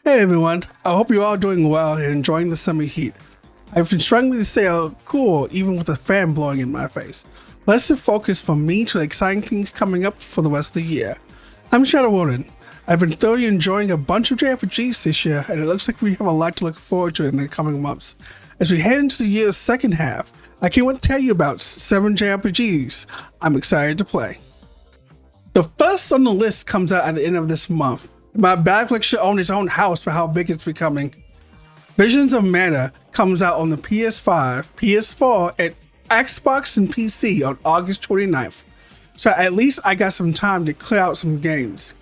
Hey everyone, I hope you're all doing well and enjoying the summer heat. I've been struggling to stay cool even with a fan blowing in my face. Let's shift focus from me to the exciting things coming up for the rest of the year. I'm Shadow Warden. I've been thoroughly enjoying a bunch of JRPGs this year, and it looks like we have a lot to look forward to in the coming months. As we head into the year's second half, I can't wait to tell you about 7 JRPGs I'm excited to play. The first on the list comes out at the end of this month. My backlog should own its own house for how big it's becoming. Visions of Mana comes out on the PS5, PS4, and Xbox and PC on August 29th. So at least I got some time to clear out some games.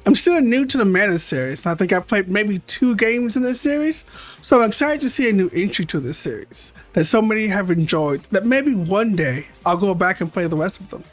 I'm still new to the Mana series, and I think I've played maybe 2 games in this series, so I'm excited to see a new entry to this series that so many have enjoyed that maybe one day I'll go back and play the rest of them.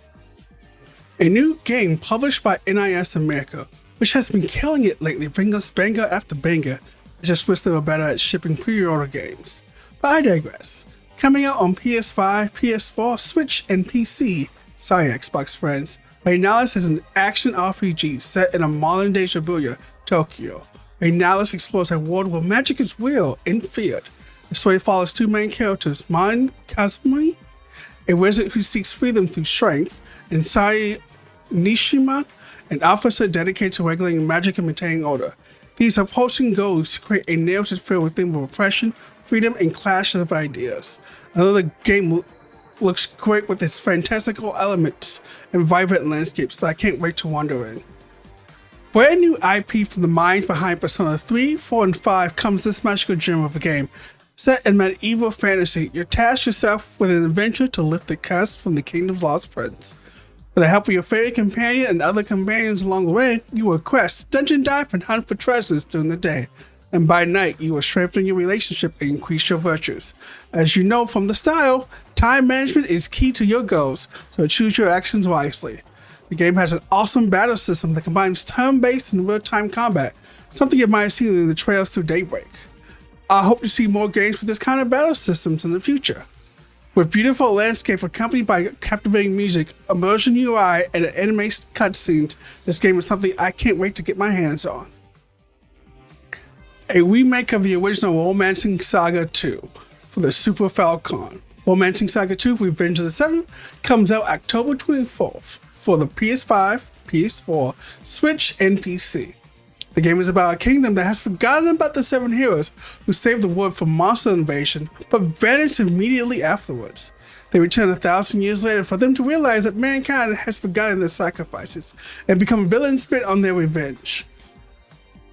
A new game published by NIS America, which has been killing it lately, bringing us banger after banger. I just wish they were better at shipping pre-order games. But I digress. Coming out on PS5, PS4, Switch, and PC, sorry Xbox friends, Reynatis is an action RPG set in a modern-day Shibuya, Tokyo. Reynatis explores a world where magic is real and feared. The story follows 2 main characters, Mon Kazumi, a wizard who seeks freedom through strength, and Sai Nishima, an officer dedicated to regulating magic and maintaining order. These opposing goals to create a narrative filled with themes of oppression, freedom, and clash of ideas. Another game looks great with its fantastical elements and vibrant landscapes that I can't wait to wander in. Brand new IP from the minds behind Persona 3, 4, and 5 comes this magical gem of a game. Set in medieval fantasy, you task yourself with an adventure to lift the curse from the kingdom's lost prince. With the help of your favorite companion and other companions along the way, you will quest, dungeon dive, and hunt for treasures during the day. And by night, you will strengthen your relationship and increase your virtues. As you know from the style, time management is key to your goals, so choose your actions wisely. The game has an awesome battle system that combines turn-based and real-time combat, something you might have seen in the trails through Daybreak. I hope to see more games with this kind of battle systems in the future. With beautiful landscape accompanied by captivating music, immersion UI, and an anime cutscenes, this game is something I can't wait to get my hands on. A remake of the original Romancing Saga 2 for the Super Falcon. Romancing Saga 2 Revenge of the Seventh comes out October 24th for the PS5, PS4, Switch, and PC. The game is about a kingdom that has forgotten about the 7 heroes who saved the world from monster invasion but vanished immediately afterwards. They return 1,000 years later for them to realize that mankind has forgotten their sacrifices and become villains bent on their revenge.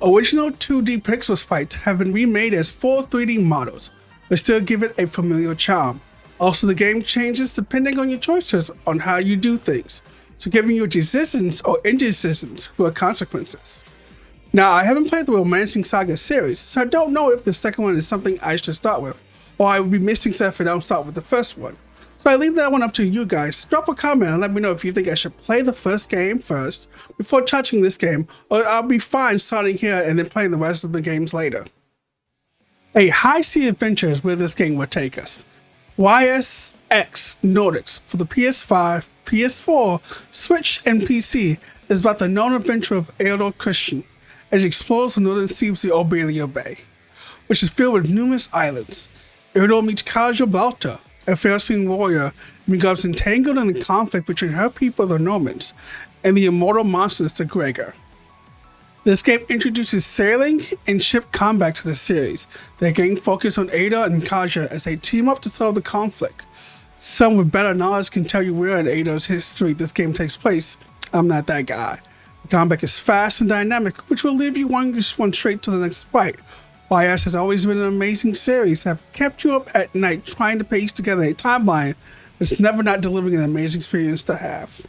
Original 2D pixel sprites have been remade as full 3D models, but still give it a familiar charm. Also, the game changes depending on your choices on how you do things, so giving you decisions or indecisions who are consequences. Now, I haven't played the Romancing Saga series, so I don't know if the second one is something I should start with, or I would be missing stuff if I don't start with the first one. So I leave that one up to you guys. Drop a comment and let me know if you think I should play the first game first before touching this game, or I'll be fine starting here and then playing the rest of the games later. A high sea adventure is where this game will take us. YSX Nordics for the PS5, PS4, Switch, and PC is about the known adventure of Eldor Christian as he explores the northern seas of the Obelia Bay, which is filled with numerous islands. Eldor meets Kaja Balta, a fair-seeing warrior, and becomes entangled in the conflict between her people, the Normans, and the immortal monsters, the Gregor. This game introduces sailing and ship combat to the series. The game focuses on Ada and Kaja as they team up to solve the conflict. Some with better knowledge can tell you where in Ada's history this game takes place. I'm not that guy. The combat is fast and dynamic, which will leave you wanting to just run straight to the next fight. YS has always been an amazing series, have kept you up at night trying to piece together a timeline that's never not delivering an amazing experience to have.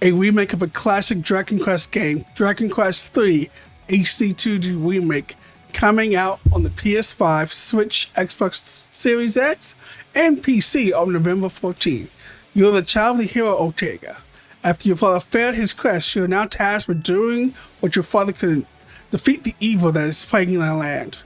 A remake of a classic Dragon Quest game, Dragon Quest III HD2D Remake, coming out on the PS5, Switch, Xbox Series X, and PC on November 14. You're the child of the hero Ortega. After your father failed his quest, you are now tasked with doing what your father couldn't: defeat the evil that is plaguing the land.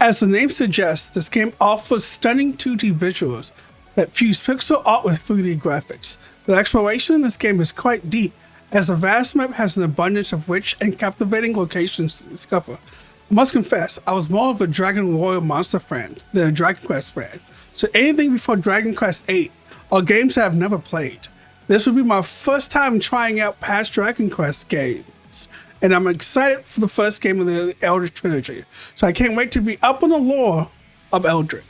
As the name suggests, this game offers stunning 2D visuals that fuse pixel art with 3D graphics. The exploration in this game is quite deep as the vast map has an abundance of rich and captivating locations to discover. I must confess, I was more of a Dragon Royal Monster fan than a Dragon Quest fan, so anything before Dragon Quest VIII are games that I've never played. This would be my first time trying out past Dragon Quest games, and I'm excited for the first game of the Eldritch trilogy, so I can't wait to be up on the lore of Eldritch.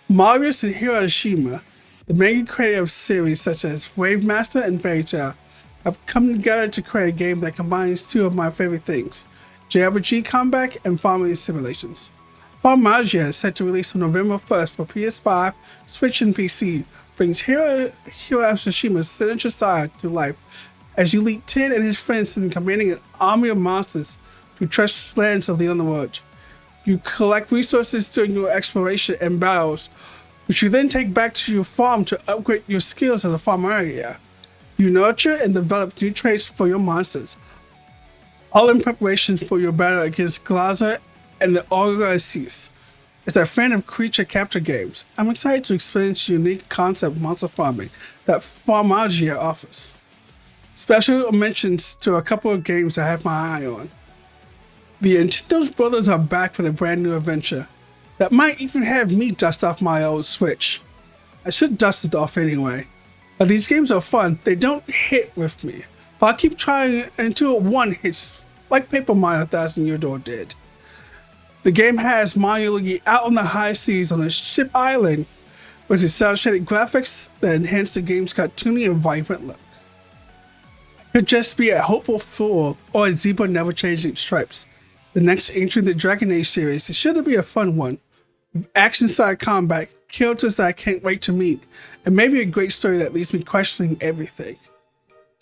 Marius and Hiroshima, the mega creative series such as Wave Master and Fairy Tail, have come together to create a game that combines two of my favorite things, JRPG combat and farming simulations. Farmagia is set to release on November 1st for PS5, Switch, and PC, brings Hiroshima's signature Saga to life as you lead Tin and his friends in commanding an army of monsters to treacherous lands of the underworld. You collect resources during your exploration and battles, which you then take back to your farm to upgrade your skills as a Farmagia. You nurture and develop new traits for your monsters, all in preparation for your battle against Glaza and the Orgazis. As a fan of creature capture games, I'm excited to experience the unique concept of monster farming that Farmagia offers. Special mentions to a couple of games I have my eye on. The Nintendo's brothers are back with a brand new adventure that might even have me dust off my old Switch. I should dust it off anyway. But these games are fun, they don't hit with me, but I'll keep trying until one hits, like Paper Mario 1000 Year Door did. The game has Mario Luigi out on the high seas on a ship island with its cel-shaded graphics that enhance the game's cartoony and vibrant look. It could just be a hopeful fool or a zebra never changing stripes. The next entry in the Dragon Age series is sure to be a fun one, with action-side combat, characters that I can't wait to meet, and maybe a great story that leaves me questioning everything.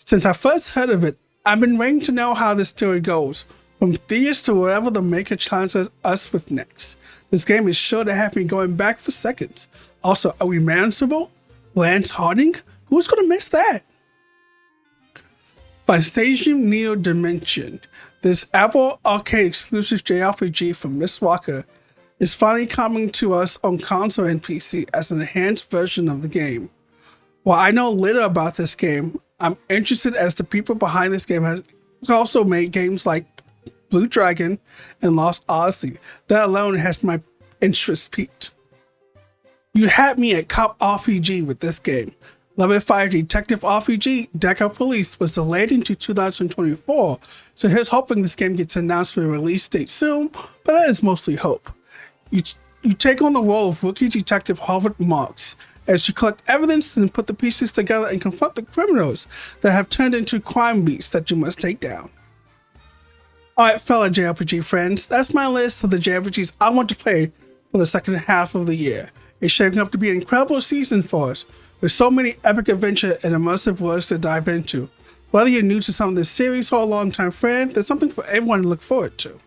Since I first heard of it, I've been waiting to know how this story goes, from Theus to whatever the maker challenges us with next. This game is sure to have me going back for seconds. Also, are we manageable? Lance Harding? Who's gonna miss that? Fanstasium Neo Dimension, this Apple Arcade exclusive JRPG from Miss Walker, is finally coming to us on console and PC as an enhanced version of the game. While I know little about this game, I'm interested as the people behind this game has also made games like Blue Dragon and Lost Odyssey. That alone has my interest peaked. You had me at Cop RPG with this game. Level 5 Detective RPG Deca Police was delayed into 2024, so here's hoping this game gets announced with a release date soon, but that is mostly hope. You take on the role of rookie detective Harvard Marks as you collect evidence and put the pieces together and confront the criminals that have turned into crime beasts that you must take down. Alright fellow JRPG friends, that's my list of the JRPGs I want to play for the second half of the year. It's shaping up to be an incredible season for us, with so many epic adventure and immersive worlds to dive into. Whether you're new to some of this series or a long-time fan, there's something for everyone to look forward to.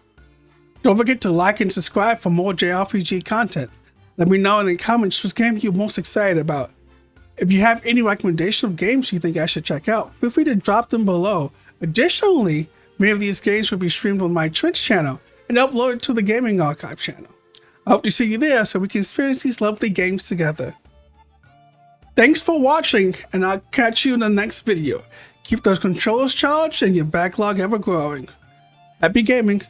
Don't forget to like and subscribe for more JRPG content. Let me know in the comments which game you're most excited about. If you have any recommendation of games you think I should check out, feel free to drop them below. Additionally, many of these games will be streamed on my Twitch channel and uploaded to the Gaming Archive channel. I hope to see you there so we can experience these lovely games together. Thanks for watching, and I'll catch you in the next video. Keep those controllers charged and your backlog ever growing. Happy gaming!